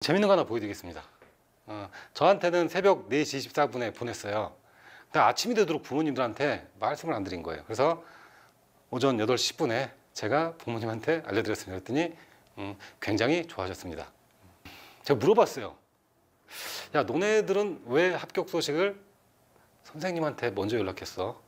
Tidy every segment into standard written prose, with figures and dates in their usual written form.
재밌는 거 하나 보여드리겠습니다. 저한테는 새벽 4시 24분에 보냈어요. 근데 아침이 되도록 부모님들한테 말씀을 안 드린 거예요. 그래서 오전 8시 10분에 제가 부모님한테 알려드렸습니다. 그랬더니 굉장히 좋아하셨습니다. 제가 물어봤어요. 야, 너네들은 왜 합격 소식을 선생님한테 먼저 연락했어?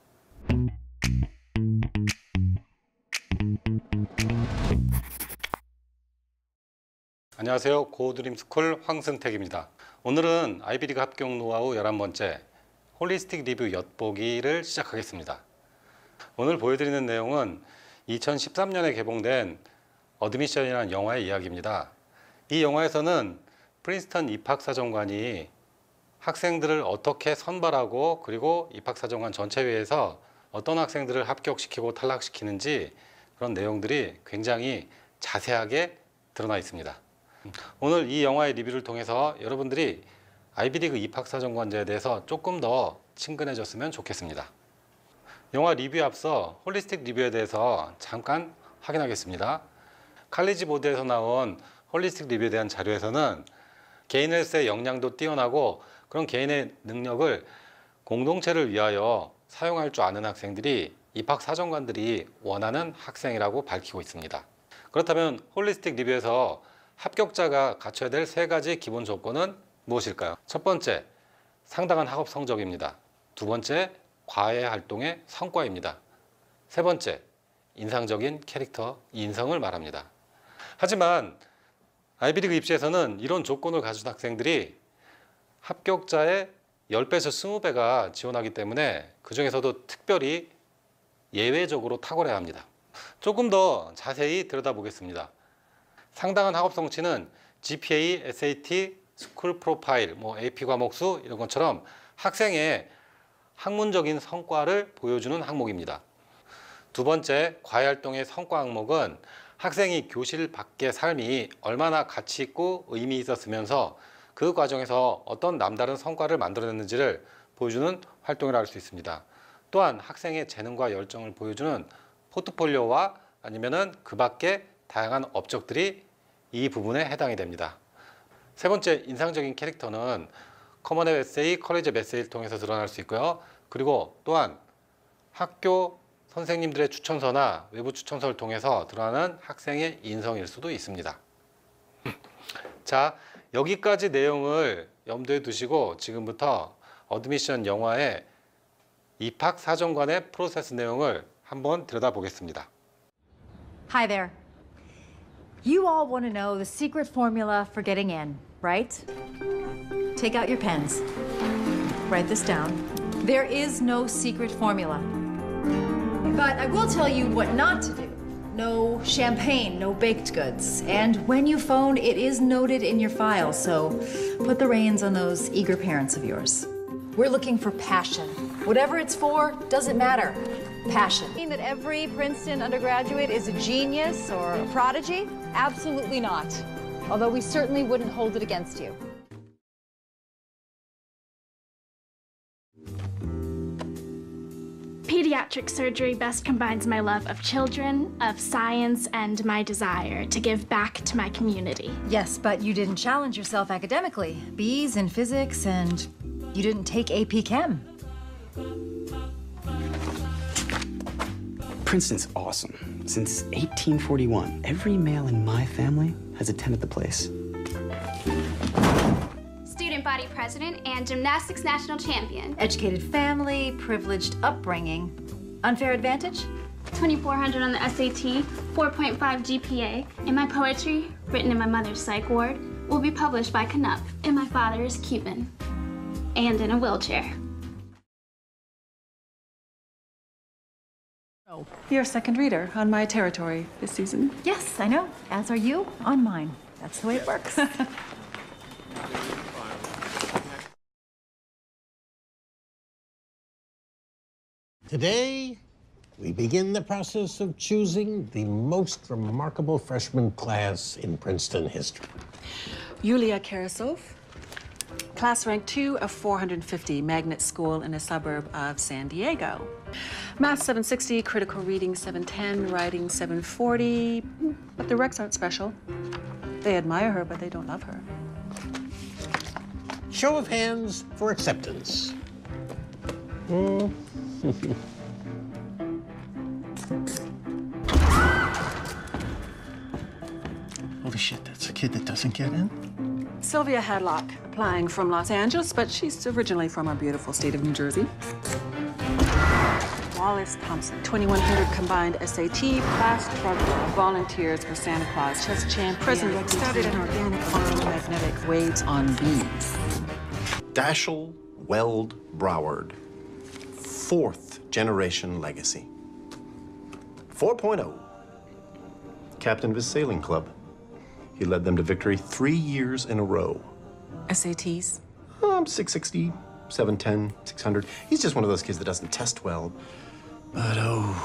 안녕하세요. 고드림스쿨 황승택입니다. 오늘은 아이비리그 합격 노하우 11번째 홀리스틱 리뷰 엿보기를 시작하겠습니다. 오늘 보여드리는 내용은 2013년에 개봉된 어드미션이라는 영화의 이야기입니다. 이 영화에서는 프린스턴 입학사정관이 학생들을 어떻게 선발하고 그리고 입학사정관 전체회의에서 어떤 학생들을 합격시키고 탈락시키는지 그런 내용들이 굉장히 자세하게 드러나 있습니다. 오늘 이 영화의 리뷰를 통해서 여러분들이 아이비리그 입학사정관제에 대해서 조금 더 친근해졌으면 좋겠습니다. 영화 리뷰에 앞서 홀리스틱 리뷰에 대해서 잠깐 확인하겠습니다. 칼리지 보드에서 나온 홀리스틱 리뷰에 대한 자료에서는 개인 헬스의 역량도 뛰어나고 그런 개인의 능력을 공동체를 위하여 사용할 줄 아는 학생들이 입학사정관들이 원하는 학생이라고 밝히고 있습니다. 그렇다면 홀리스틱 리뷰에서 합격자가 갖춰야 될 3가지 기본 조건은 무엇일까요? 첫 번째, 상당한 학업 성적입니다. 두 번째, 과외 활동의 성과입니다. 세 번째, 인상적인 캐릭터, 인성을 말합니다. 하지만 아이비리그 입시에서는 이런 조건을 가진 학생들이 합격자의 10배에서 20배가 지원하기 때문에 그 중에서도 특별히 예외적으로 탁월해야 합니다. 조금 더 자세히 들여다보겠습니다. 상당한 학업 성취는 GPA, SAT, 스쿨 프로파일, AP 과목 수 이런 것처럼 학생의 학문적인 성과를 보여주는 항목입니다. 두 번째, 과외 활동의 성과 항목은 학생이 교실 밖의 삶이 얼마나 가치 있고 의미 있었으면서 그 과정에서 어떤 남다른 성과를 만들어냈는지를 보여주는 활동이라 할 수 있습니다. 또한 학생의 재능과 열정을 보여주는 포트폴리오와 아니면은 그 밖에 다양한 업적들이 이 부분에 해당이 됩니다. 세 번째, 인상적인 캐릭터는 커먼앱 에세이, 커리지앱 에세이를 통해서 드러날 수 있고요. 그리고 또한 학교 선생님들의 추천서나 외부 추천서를 통해서 드러나는 학생의 인성일 수도 있습니다. 자, 여기까지 내용을 염두에 두시고 지금부터 어드미션 영화의 입학사정관의 프로세스 내용을 한번 들여다보겠습니다. Hi there. You all want to know the secret formula for getting in, right? Take out your pens. Write this down. There is no secret formula. But I will tell you what not to do. No champagne, no baked goods. And when you phone, it is noted in your file, so put the reins on those eager parents of yours. We're looking for passion. Whatever it's for, doesn't matter. Passion. Mean that every Princeton undergraduate is a genius or a prodigy? Absolutely not. Although we certainly wouldn't hold it against you. Pediatric surgery best combines my love of children, of science, and my desire to give back to my community. Yes, but you didn't challenge yourself academically. B's in physics, and you didn't take AP Chem. Princeton's awesome. Since 1841, every male in my family has attended the place. Student body president and gymnastics national champion. Educated family, privileged upbringing. Unfair advantage? 2,400 on the SAT, 4.5 GPA, and my poetry, written in my mother's psych ward, will be published by Knupp, and my father is Cuban, and in a wheelchair. You're a second reader on my territory this season. Yes, I know. As are you on mine. That's the way it works. Today, we begin the process of choosing the most remarkable freshman class in Princeton history. Yulia Karasov, class rank 2 of 450, magnet school in a suburb of San Diego. Math 760, critical reading 710, writing 740, but the recs aren't special. They admire her, but they don't love her. Show of hands for acceptance. Holy shit, that's a kid that doesn't get in? Sylvia Hadlock, applying from Los Angeles, but she's originally from our beautiful state of New Jersey. Wallace Thompson, 2100 combined SAT, class truck, volunteers for Santa Claus, chess champ, president, started an organic farm, magnetic waves on beams. Dashiell Weld Broward, 4th generation legacy. 4.0. Captain of his sailing club. He led them to victory 3 years in a row. SATs? 660, 710, 600. He's just one of those kids that doesn't test well. But oh,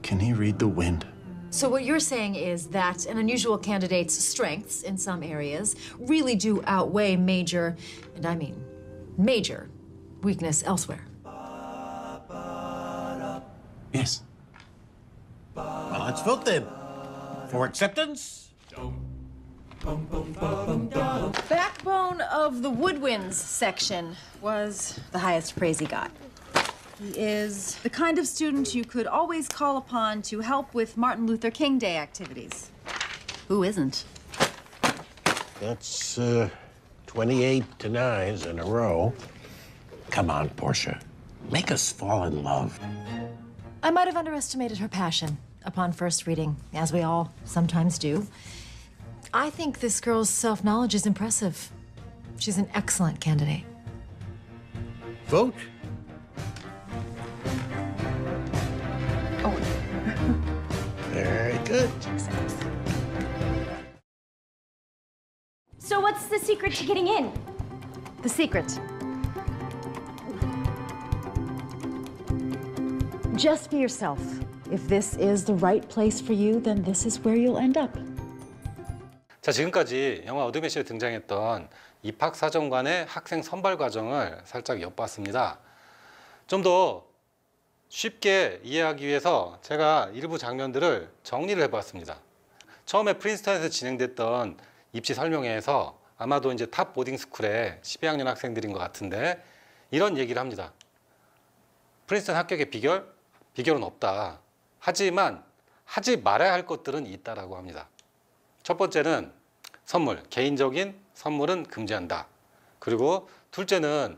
can he read the wind? So what you're saying is that an unusual candidate's strengths in some areas really do outweigh major, and I mean major, weakness elsewhere. Yes. Well, let's vote then. For acceptance? Backbone of the Woodwinds section was the highest praise he got. He is the kind of student you could always call upon to help with Martin Luther King Day activities. Who isn't? That's 28 denies in a row. Come on, Portia. Make us fall in love. I might have underestimated her passion upon first reading, as we all sometimes do. I think this girl's self-knowledge is impressive. She's an excellent candidate. Vote. Oh. Very good. So what's the secret to getting in? The secret. Just be yourself. If this is the right place for you, then this is where you'll end up. 자, 지금까지 영화 어둠의 시에 등장했던 입학사정관의 학생 선발 과정을 살짝 엿봤습니다. 좀 더 쉽게 이해하기 위해서 제가 일부 장면들을 정리를 해봤습니다. 처음에 프린스턴에서 진행됐던 입시 설명회에서 아마도 이제 탑 보딩 스쿨의 12학년 학생들인 것 같은데 이런 얘기를 합니다. 프린스턴 합격의 비결? 비결은 없다. 하지만 하지 말아야 할 것들은 있다라고 합니다. 첫 번째는 선물, 개인적인 선물은 금지한다. 그리고 둘째는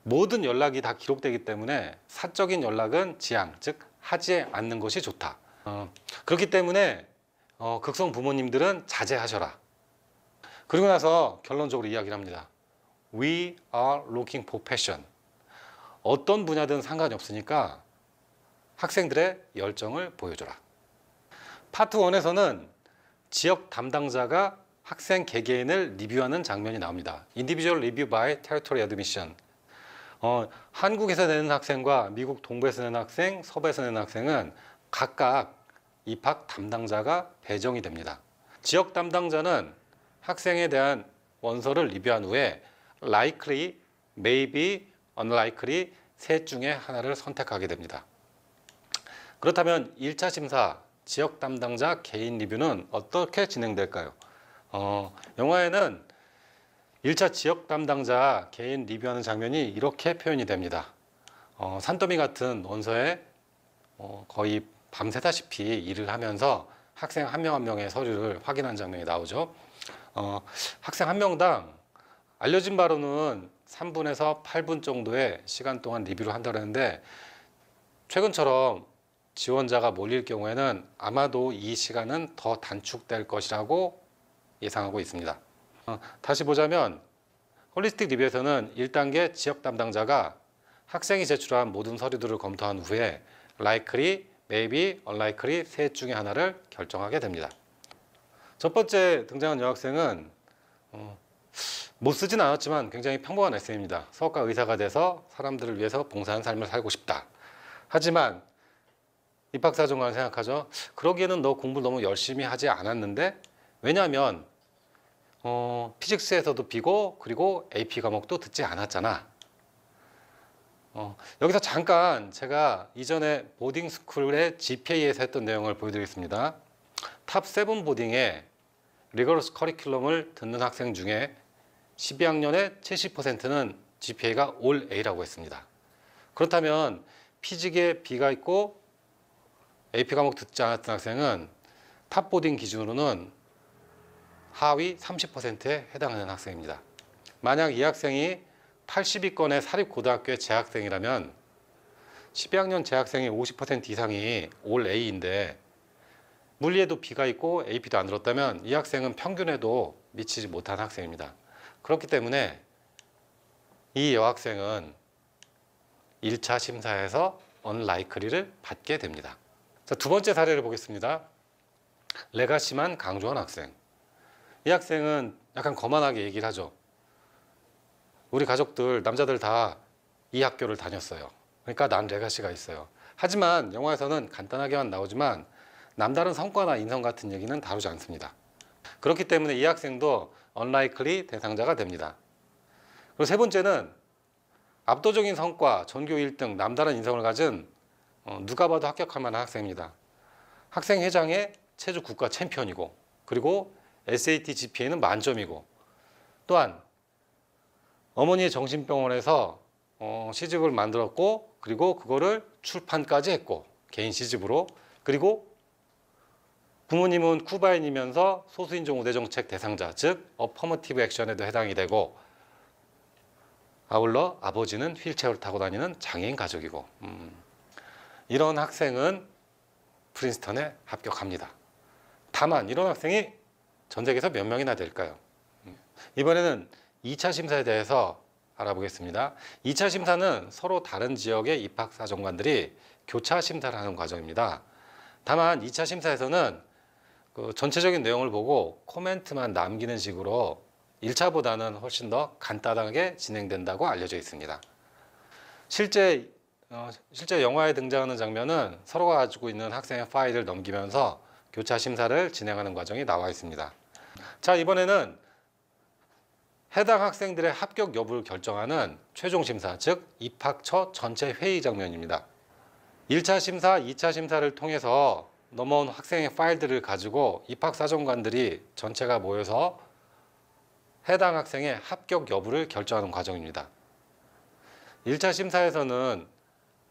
모든 연락이 다 기록되기 때문에 사적인 연락은 지양, 즉 하지 않는 것이 좋다. 그렇기 때문에 극성 부모님들은 자제하셔라. 그리고 나서 결론적으로 이야기를 합니다. We are looking for passion. 어떤 분야든 상관이 없으니까 학생들의 열정을 보여줘라. 파트 1에서는 지역 담당자가 학생 개개인을 리뷰하는 장면이 나옵니다. Individual Review by Territory Admission. 한국에서 내는 학생과 미국 동부에서 내는 학생, 서부에서 내는 학생은 각각 입학 담당자가 배정이 됩니다. 지역 담당자는 학생에 대한 원서를 리뷰한 후에 likely, maybe, unlikely 셋 중에 하나를 선택하게 됩니다. 그렇다면 1차 심사 지역 담당자 개인 리뷰는 어떻게 진행될까요? 영화에는 1차 지역 담당자 개인 리뷰하는 장면이 이렇게 표현이 됩니다. 산더미 같은 원서에 거의 밤새다시피 일을 하면서 학생 한 명 한 명의 서류를 확인하는 장면이 나오죠. 학생 한 명당 알려진 바로는 3분에서 8분 정도의 시간 동안 리뷰를 한다고 하는데 최근처럼 지원자가 몰릴 경우에는 아마도 이 시간은 더 단축될 것이라고 예상하고 있습니다. 다시 보자면 홀리스틱 리뷰에서는 1단계 지역 담당자가 학생이 제출한 모든 서류들을 검토한 후에 likely, maybe, unlikely 셋 중에 하나를 결정하게 됩니다. 첫 번째 등장한 여학생은 못 쓰진 않았지만 굉장히 평범한 에세이입니다. 수학과 의사가 돼서 사람들을 위해서 봉사하는 삶을 살고 싶다. 하지만 입학사정관은 생각하죠. 그러기에는 너 공부를 너무 열심히 하지 않았는데 왜냐하면 피직스에서도 B고 그리고 AP 과목도 듣지 않았잖아. 여기서 잠깐 제가 이전에 보딩스쿨의 GPA에서 했던 내용을 보여드리겠습니다. 탑 7 보딩에 리거러스 커리큘럼을 듣는 학생 중에 12학년의 70%는 GPA가 올 A라고 했습니다. 그렇다면 피직에 B가 있고 AP 과목 듣지 않았던 학생은 탑보딩 기준으로는 하위 30%에 해당하는 학생입니다. 만약 이 학생이 80위권의 사립고등학교의 재학생이라면 12학년 재학생의 50% 이상이 올 A인데 물리에도 B가 있고 AP도 안 들었다면 이 학생은 평균에도 미치지 못한 학생입니다. 그렇기 때문에 이 여학생은 1차 심사에서 unlikely를 받게 됩니다. 자, 두 번째 사례를 보겠습니다. 레가시만 강조한 학생. 이 학생은 약간 거만하게 얘기를 하죠. 우리 가족들, 남자들 다 이 학교를 다녔어요. 그러니까 난 레가시가 있어요. 하지만 영화에서는 간단하게만 나오지만 남다른 성과나 인성 같은 얘기는 다루지 않습니다. 그렇기 때문에 이 학생도 unlikely 대상자가 됩니다. 그리고 세 번째는 압도적인 성과, 전교 1등, 남다른 인성을 가진 누가 봐도 합격할 만한 학생입니다. 학생회장의 체조 국가 챔피언이고 그리고 SAT GPA는 만점이고 또한 어머니의 정신병원에서 시집을 만들었고 그리고 그거를 출판까지 했고 개인 시집으로 그리고 부모님은 쿠바인이면서 소수인종 우대정책 대상자 즉 어퍼머티브 액션에도 해당이 되고 아울러 아버지는 휠체어를 타고 다니는 장애인 가족이고 이런 학생은 프린스턴에 합격합니다. 다만 이런 학생이 전 세계에서 몇 명이나 될까요? 이번에는 2차 심사에 대해서 알아보겠습니다. 2차 심사는 서로 다른 지역의 입학사정관들이 교차 심사를 하는 과정입니다. 다만 2차 심사에서는 그 전체적인 내용을 보고 코멘트만 남기는 식으로 1차보다는 훨씬 더 간단하게 진행된다고 알려져 있습니다. 실제 영화에 등장하는 장면은 서로가 가지고 있는 학생의 파일을 넘기면서 교차 심사를 진행하는 과정이 나와 있습니다. 자, 이번에는 해당 학생들의 합격 여부를 결정하는 최종 심사, 즉 입학처 전체 회의 장면입니다. 1차 심사, 2차 심사를 통해서 넘어온 학생의 파일들을 가지고 입학사정관들이 전체가 모여서 해당 학생의 합격 여부를 결정하는 과정입니다. 1차 심사에서는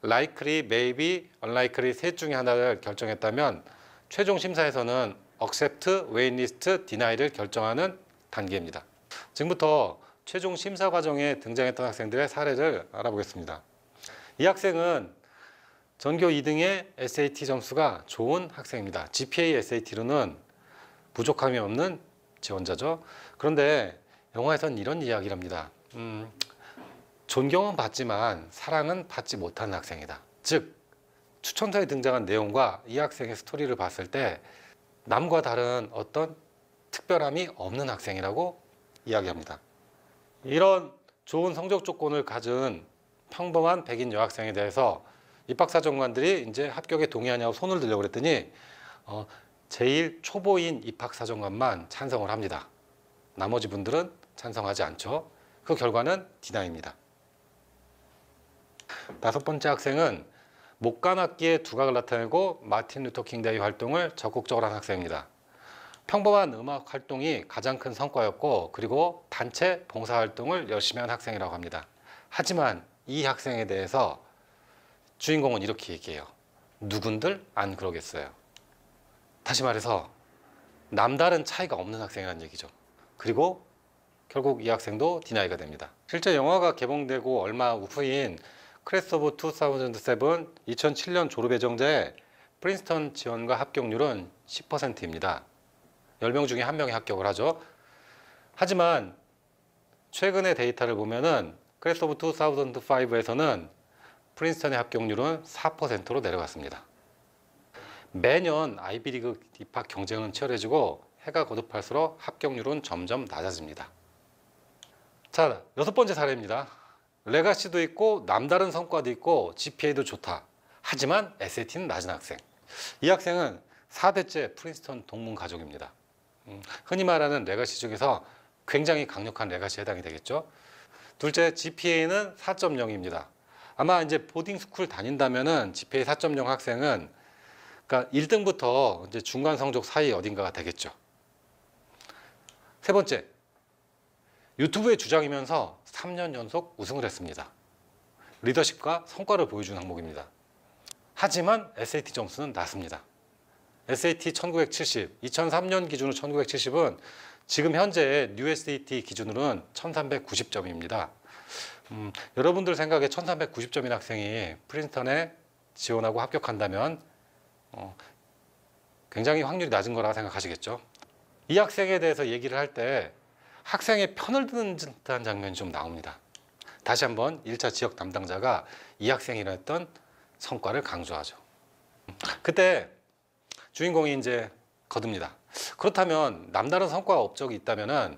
likely, maybe, unlikely 셋 중에 하나를 결정했다면 최종 심사에서는 accept, waitlist, deni를 결정하는 단계입니다. 지금부터 최종 심사 과정에 등장했던 학생들의 사례를 알아보겠습니다. 이 학생은 전교 2등의 SAT 점수가 좋은 학생입니다. GPA SAT로는 부족함이 없는 지원자죠. 그런데 영화에서는 이런 이야기를 합니다. 존경은 받지만 사랑은 받지 못하는 학생이다. 즉 추천서에 등장한 내용과 이 학생의 스토리를 봤을 때 남과 다른 어떤 특별함이 없는 학생이라고 이야기합니다. 이런 좋은 성적 조건을 가진 평범한 백인 여학생에 대해서 입학사정관들이 이제 합격에 동의하냐고 손을 들려고 그랬더니 제일 초보인 입학사정관만 찬성을 합니다. 나머지 분들은 찬성하지 않죠. 그 결과는 디나이입니다. 다섯 번째 학생은 목관악기의 두각을 나타내고 마틴 루터킹 데이 활동을 적극적으로 한 학생입니다. 평범한 음악 활동이 가장 큰 성과였고 그리고 단체 봉사활동을 열심히 한 학생이라고 합니다. 하지만 이 학생에 대해서 주인공은 이렇게 얘기해요. 누군들 안 그러겠어요. 다시 말해서 남다른 차이가 없는 학생이라는 얘기죠. 그리고 결국 이 학생도 디나이가 됩니다. 실제 영화가 개봉되고 얼마 후인 클래스 오브 2007 2007년 졸업 예정자의 프린스턴 지원과 합격률은 10%입니다. 10명 중에 1명이 합격을 하죠. 하지만 최근의 데이터를 보면은 클래스 오브 2005에서는 프린스턴의 합격률은 4%로 내려갔습니다. 매년 아이비리그 입학 경쟁은 치열해지고 해가 거듭할수록 합격률은 점점 낮아집니다. 자, 여섯 번째 사례입니다. 레가시도 있고 남다른 성과도 있고 GPA도 좋다. 하지만 SAT는 낮은 학생. 이 학생은 4대째 프린스턴 동문 가족입니다. 흔히 말하는 레가시 중에서 굉장히 강력한 레가시에 해당이 되겠죠. 둘째, GPA는 4.0입니다. 아마 이제 보딩스쿨 다닌다면은 GPA 4.0 학생은 그러니까 1등부터 이제 중간 성적 사이 어딘가가 되겠죠. 세 번째, 유튜브의 주장이면서 3년 연속 우승을 했습니다. 리더십과 성과를 보여준 항목입니다. 하지만 SAT 점수는 낮습니다. SAT 1970, 2003년 기준으로 1970은 지금 현재의 뉴 SAT 기준으로는 1390점입니다. 여러분들 생각에 1390점인 학생이 프린스턴에 지원하고 합격한다면 굉장히 확률이 낮은 거라 생각하시겠죠. 이 학생에 대해서 얘기를 할 때 학생의 편을 드는 듯한 장면이 좀 나옵니다. 다시 한번 1차 지역 담당자가 이 학생이 이뤄냈던 성과를 강조하죠. 그때 주인공이 이제 거듭니다. 그렇다면 남다른 성과 업적이 있다면은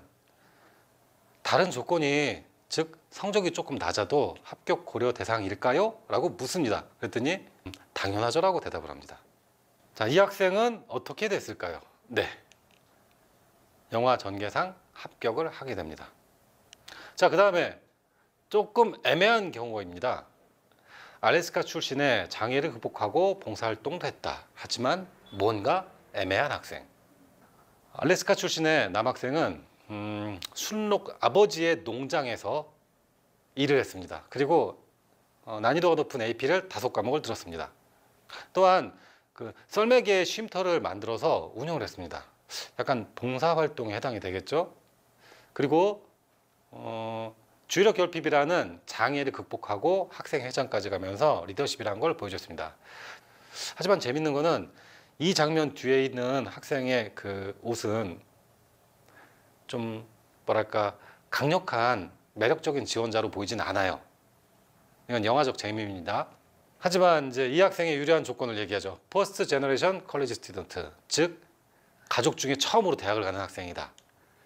다른 조건이, 즉 성적이 조금 낮아도 합격 고려 대상일까요? 라고 묻습니다. 그랬더니 당연하죠 라고 대답을 합니다. 자, 이 학생은 어떻게 됐을까요? 네, 영화 전개상 합격을 하게 됩니다. 자, 그 다음에 조금 애매한 경우입니다. 알래스카 출신의 장애를 극복하고 봉사활동도 했다. 하지만 뭔가 애매한 학생. 알래스카 출신의 남학생은 순록 아버지의 농장에서 일을 했습니다. 그리고 난이도가 높은 AP를 5과목을 들었습니다. 또한 그 썰매개의 쉼터를 만들어서 운영을 했습니다. 약간 봉사활동에 해당이 되겠죠. 그리고 주의력 결핍이라는 장애를 극복하고 학생회장까지 가면서 리더십이라는 걸 보여줬습니다. 하지만 재밌는 거는 이 장면 뒤에 있는 학생의 그 옷은 좀 뭐랄까 강력한 매력적인 지원자로 보이진 않아요. 이건 영화적 재미입니다. 하지만 이제 이 학생의 유리한 조건을 얘기하죠. 퍼스트 제너레이션 컬리지 스튜던트, 즉 가족 중에 처음으로 대학을 가는 학생이다.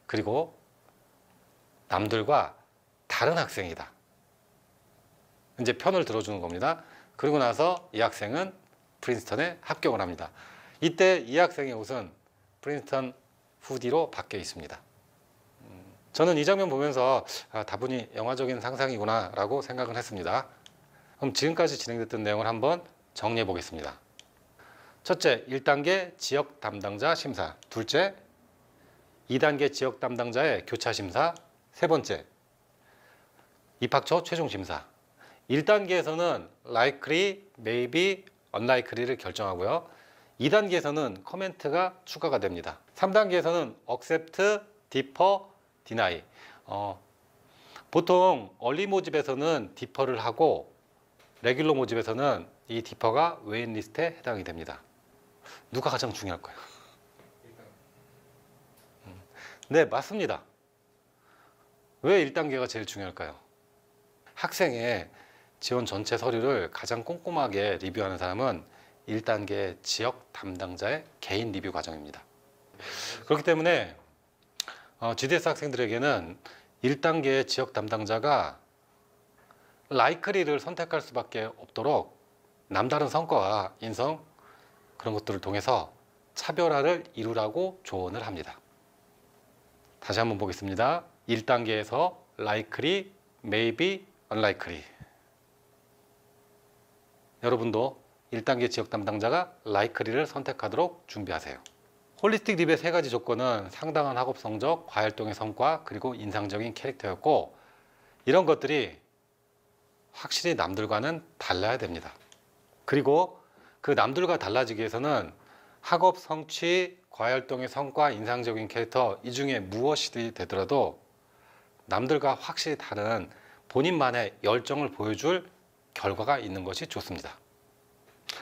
그리고 남들과 다른 학생이다. 이제 편을 들어주는 겁니다. 그리고 나서 이 학생은 프린스턴에 합격을 합니다. 이때 이 학생의 옷은 프린스턴 후디로 바뀌어 있습니다. 저는 이 장면 보면서 다분히 영화적인 상상이구나 라고 생각을 했습니다. 그럼 지금까지 진행됐던 내용을 한번 정리해 보겠습니다. 첫째, 1단계 지역 담당자 심사. 둘째, 2단계 지역 담당자의 교차 심사. 세 번째, 입학처 최종 심사. 1단계에서는 likely, maybe, unlikely를 결정하고요. 2단계에서는 코멘트가 추가가 됩니다. 3단계에서는 accept, differ, deny. 보통 early 모집에서는 differ를 하고 레귤러 모집에서는 이 differ가 웨인 리스트에 해당이 됩니다. 누가 가장 중요할까요? 네, 맞습니다. 왜 1단계가 제일 중요할까요? 학생의 지원 전체 서류를 가장 꼼꼼하게 리뷰하는 사람은 1단계 지역 담당자의 개인 리뷰 과정입니다. 그렇기 때문에 GDS 학생들에게는 1단계 지역 담당자가 likely를 선택할 수밖에 없도록 남다른 성과와 인성 그런 것들을 통해서 차별화를 이루라고 조언을 합니다. 다시 한번 보겠습니다. 1단계에서 likely, maybe, unlikely. 여러분도 1단계 지역 담당자가 likely를 선택하도록 준비하세요. 홀리스틱 립의 3가지 조건은 상당한 학업 성적, 과활동의 성과, 그리고 인상적인 캐릭터였고 이런 것들이 확실히 남들과는 달라야 됩니다. 그리고 그 남들과 달라지기 위해서는 학업 성취, 과활동의 성과, 인상적인 캐릭터 이 중에 무엇이 되더라도 남들과 확실히 다른 본인만의 열정을 보여줄 결과가 있는 것이 좋습니다.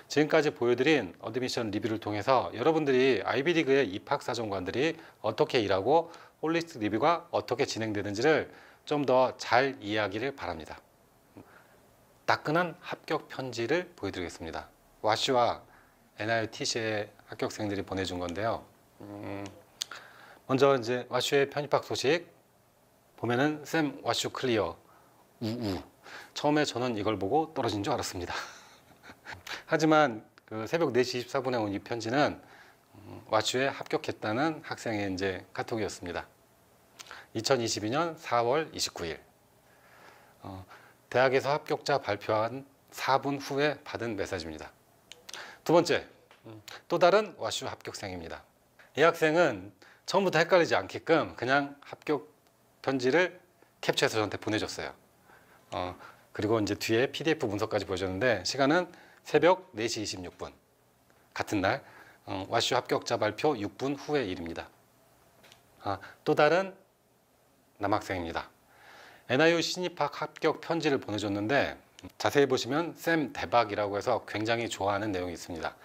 지금까지 보여드린 어드미션 리뷰를 통해서 여러분들이 아이비리그의 입학사정관들이 어떻게 일하고 홀리스틱 리뷰가 어떻게 진행되는지를 좀 더 잘 이해하기를 바랍니다. 따끈한 합격 편지를 보여드리겠습니다. 와슈와 NITC의 합격생들이 보내준 건데요. 먼저 이제 와슈의 편입학 소식 보면은 쌤 와슈 클리어 우우. 처음에 저는 이걸 보고 떨어진 줄 알았습니다. 하지만 그 새벽 4시 24분에 온 이 편지는 와슈에 합격했다는 학생의 이제 카톡이었습니다. 2022년 4월 29일 대학에서 합격자 발표한 4분 후에 받은 메시지입니다. 두 번째, 또 다른 와슈 합격생입니다. 이 학생은 처음부터 헷갈리지 않게끔 그냥 합격 편지를 캡처해서 저한테 보내줬어요. 그리고 이제 뒤에 PDF 문서까지 보여줬는데 시간은 새벽 4시 26분 같은 날 와슈 합격자 발표 6분 후의 일입니다. 또 다른 남학생입니다. NIU 신입학 합격 편지를 보내줬는데 자세히 보시면 쌤 대박이라고 해서 굉장히 좋아하는 내용이 있습니다.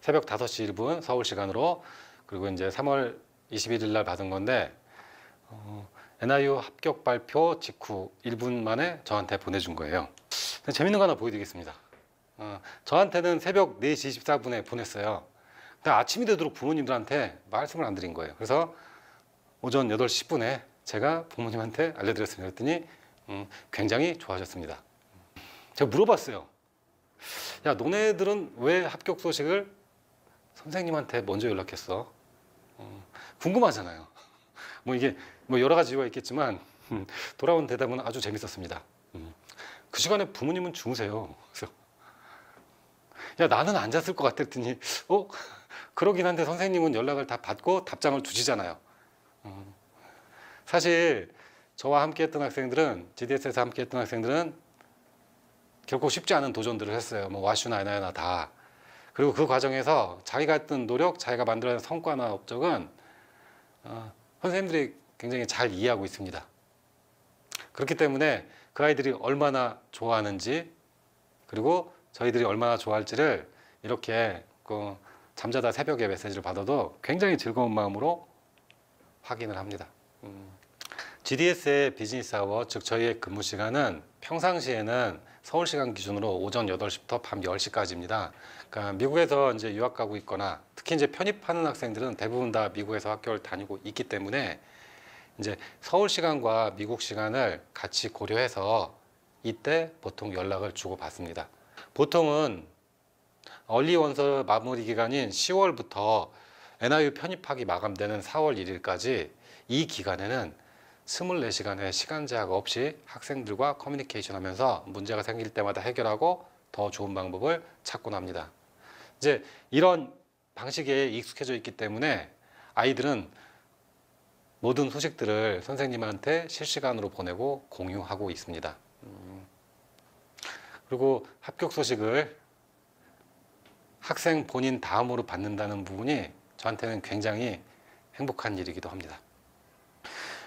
새벽 5시 1분 서울 시간으로 그리고 이제 3월 21일 날 받은 건데 NIU 합격 발표 직후 1분 만에 저한테 보내준 거예요. 재밌는 거 하나 보여드리겠습니다. 저한테는 새벽 4시 24분에 보냈어요. 근데 아침이 되도록 부모님들한테 말씀을 안 드린 거예요. 그래서 오전 8시 10분에 제가 부모님한테 알려드렸습니다. 그랬더니 굉장히 좋아하셨습니다. 제가 물어봤어요. 야, 너네들은 왜 합격 소식을 선생님한테 먼저 연락했어? 궁금하잖아요. 뭐 이게 뭐 여러 가지 이유가 있겠지만 돌아온 대답은 아주 재밌었습니다. 그 시간에 부모님은 주무세요. 그래서 야, 나는 안 잤을 것 같아 했더니 그러긴 한데 선생님은 연락을 다 받고 답장을 주시잖아요. 사실 저와 함께 했던 학생들은 GDS에서 함께 했던 학생들은 결코 쉽지 않은 도전들을 했어요. 뭐 와슈나 NIU나 다. 그리고 그 과정에서 자기가 했던 노력, 자기가 만들어낸 성과나 업적은 선생님들이 굉장히 잘 이해하고 있습니다. 그렇기 때문에 그 아이들이 얼마나 좋아하는지 그리고 저희들이 얼마나 좋아할지를 이렇게 잠자다 새벽에 메시지를 받아도 굉장히 즐거운 마음으로 확인을 합니다. GDS의 비즈니스 아워, 즉 저희의 근무 시간은 평상시에는 서울 시간 기준으로 오전 8시부터 밤 10시까지입니다. 그러니까 미국에서 이제 유학 가고 있거나 특히 이제 편입하는 학생들은 대부분 다 미국에서 학교를 다니고 있기 때문에 이제 서울 시간과 미국 시간을 같이 고려해서 이때 보통 연락을 주고 받습니다. 보통은 얼리 원서 마무리 기간인 10월부터 NIU 편입학이 마감되는 4월 1일까지 이 기간에는 24시간의 시간 제약 없이 학생들과 커뮤니케이션 하면서 문제가 생길 때마다 해결하고 더 좋은 방법을 찾곤 합니다. 이제 이런 방식에 익숙해져 있기 때문에 아이들은 모든 소식들을 선생님한테 실시간으로 보내고 공유하고 있습니다. 그리고 합격 소식을 학생 본인 다음으로 받는다는 부분이 저한테는 굉장히 행복한 일이기도 합니다.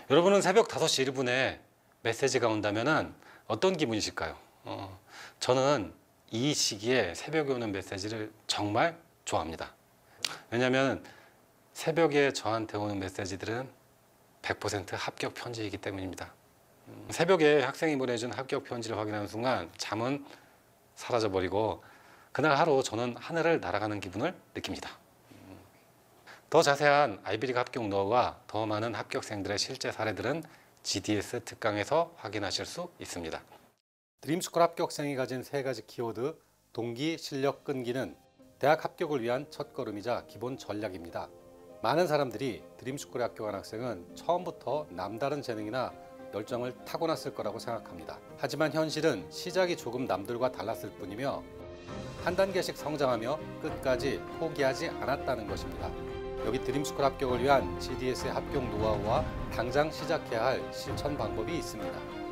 여러분은 새벽 5시 1분에 메시지가 온다면 어떤 기분이실까요? 저는 이 시기에 새벽에 오는 메시지를 정말 좋아합니다. 왜냐하면 새벽에 저한테 오는 메시지들은 100% 합격 편지이기 때문입니다. 새벽에 학생이 보내준 합격 편지를 확인하는 순간 잠은 사라져버리고 그날 하루 저는 하늘을 날아가는 기분을 느낍니다. 더 자세한 아이비리그 합격 노하우와 더 많은 합격생들의 실제 사례들은 GDS 특강에서 확인하실 수 있습니다. 드림스쿨 합격생이 가진 3가지 키워드, 동기, 실력, 끈기는 대학 합격을 위한 첫걸음이자 기본 전략입니다. 많은 사람들이 드림스쿨에 합격한 학생은 처음부터 남다른 재능이나 열정을 타고났을 거라고 생각합니다. 하지만 현실은 시작이 조금 남들과 달랐을 뿐이며 한 단계씩 성장하며 끝까지 포기하지 않았다는 것입니다. 여기 드림스쿨 합격을 위한 GDS의 합격 노하우와 당장 시작해야 할 실천 방법이 있습니다.